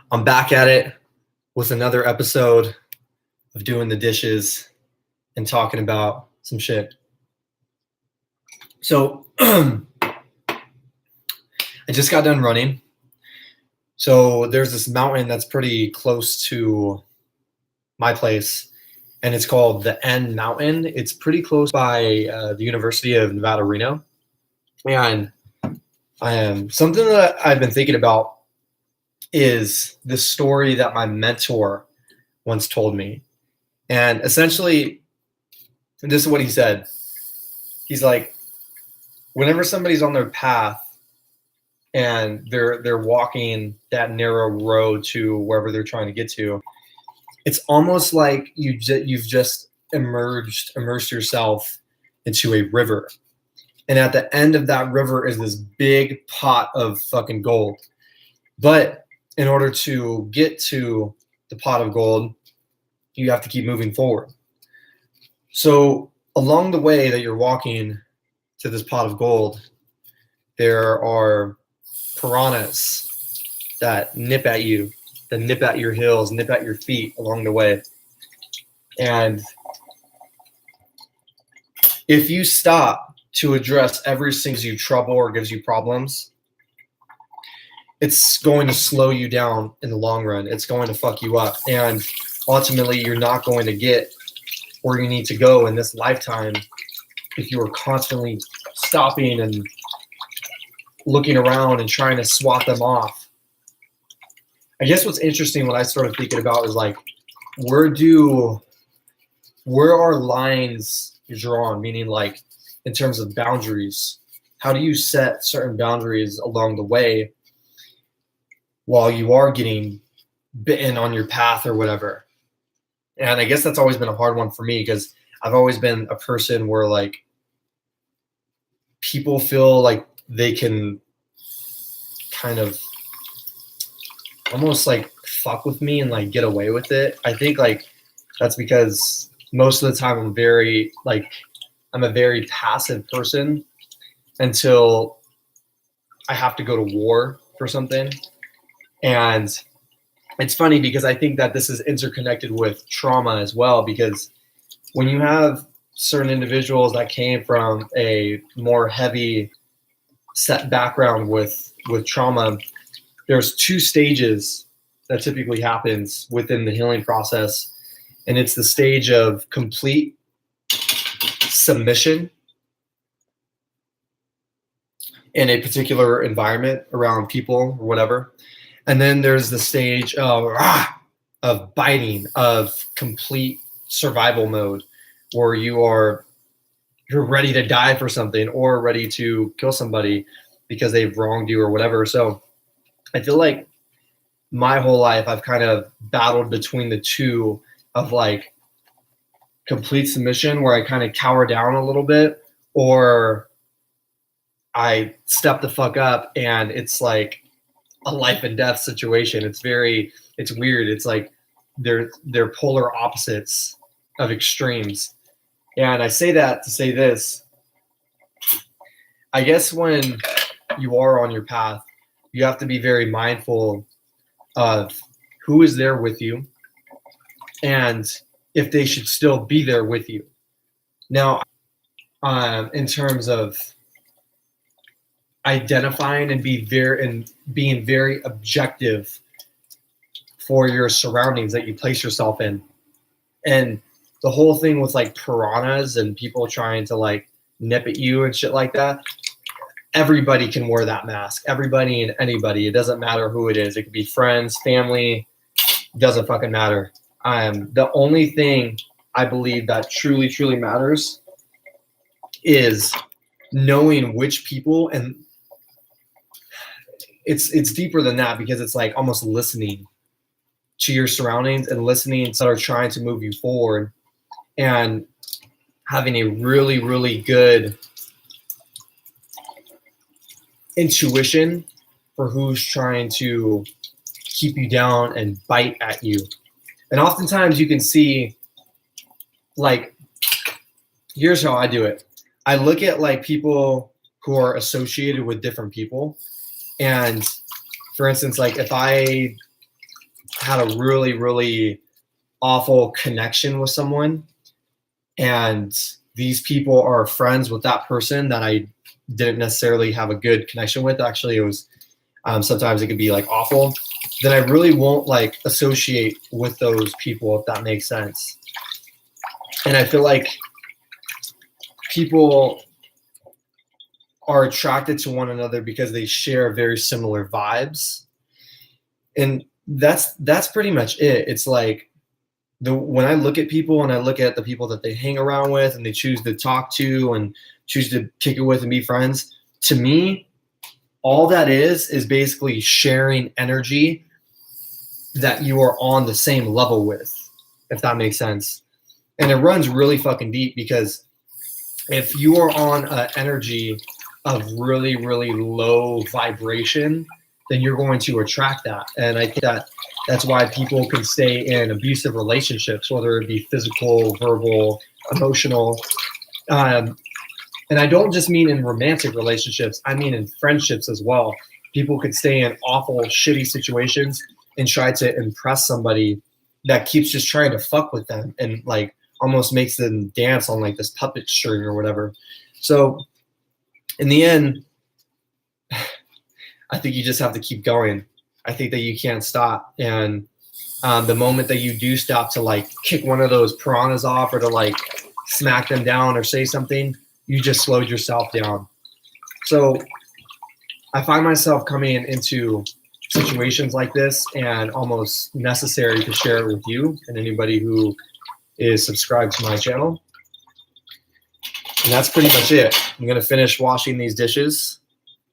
I'm back at it with another episode of doing the dishes and talking about some shit. So I just got done running. So there's this mountain that's pretty close to my place, and it's called the N Mountain. It's pretty close by the University of Nevada, Reno. And something that I've been thinking about is this story that my mentor once told me. And essentially, this is what he said. He's like, whenever somebody's on their path and they're walking that narrow road to wherever they're trying to get to, it's almost like you've just immersed yourself into a river. And at the end of that river is this big pot of fucking gold. But in order to get to the pot of gold, you have to keep moving forward. So along the way that you're walking to this pot of gold, there are piranhas that nip at you, that nip at your heels, nip at your feet along the way. And if you stop to address every single you trouble or gives you problems, it's going to slow you down in the long run. It's going to fuck you up. And ultimately, you're not going to get where you need to go in this lifetime if you are constantly stopping and looking around and trying to swat them off. I guess what's interesting, what I started thinking about is like, where are lines drawn? Meaning like in terms of boundaries, how do you set certain boundaries along the way while you are getting bitten on your path or whatever? And I guess that's always been a hard one for me because I've always been a person where like people feel like they can kind of almost like fuck with me and like get away with it. I think like that's because most of the time I'm a very passive person until I have to go to war for something. And it's funny because I think that this is interconnected with trauma as well, because when you have certain individuals that came from a more heavy set background with trauma, there's two stages that typically happens within the healing process. And it's the stage of complete submission in a particular environment around people or whatever. And then there's the stage of biting, of complete survival mode, where you're ready to die for something or ready to kill somebody because they've wronged you or whatever. So I feel like my whole life I've kind of battled between the two of like complete submission, where I kind of cower down a little bit, or I step the fuck up and it's like a life and death situation. It's weird. It's like they're polar opposites of extremes. And I say that to say this. I guess when you are on your path, you have to be very mindful of who is there with you and if they should still be there with you. Now, in terms of identifying and being very objective for your surroundings that you place yourself in. And the whole thing with like piranhas and people trying to like nip at you and shit like that, everybody can wear that mask. Everybody and anybody. It doesn't matter who it is. It could be friends, family, doesn't fucking matter. The only thing I believe that truly, truly matters is knowing which people, and it's deeper than that, because it's like almost listening to your surroundings and listening to are trying to move you forward, and having a really, really good intuition for who's trying to keep you down and bite at you. And oftentimes you can see, like, here's how I do it. I look at like people who are associated with different people. And for instance, like if I had a really, really awful connection with someone, and these people are friends with that person that I didn't necessarily have a good connection with. Actually, it was sometimes it could be like awful. Then I really won't like associate with those people, if that makes sense. And I feel like people are attracted to one another because they share very similar vibes. And that's pretty much it. It's like when I look at people and I look at the people that they hang around with and they choose to talk to and choose to kick it with and be friends, to me, all that is basically sharing energy that you are on the same level with, if that makes sense. And it runs really fucking deep, because if you are on an energy of really, really low vibration, then you're going to attract that. And I think that's why people can stay in abusive relationships, whether it be physical, verbal, emotional. And I don't just mean in romantic relationships, I mean in friendships as well. People could stay in awful, shitty situations and try to impress somebody that keeps just trying to fuck with them and like almost makes them dance on like this puppet string or whatever. So in the end, I think you just have to keep going. I think that you can't stop. And the moment that you do stop to like kick one of those piranhas off or to like smack them down or say something, you just slowed yourself down. So I find myself coming into situations like this and almost necessary to share it with you and anybody who is subscribed to my channel. And that's pretty much it. I'm going to finish washing these dishes.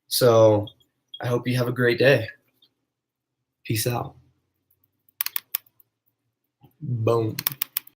So I hope you have a great day. Peace out. Boom.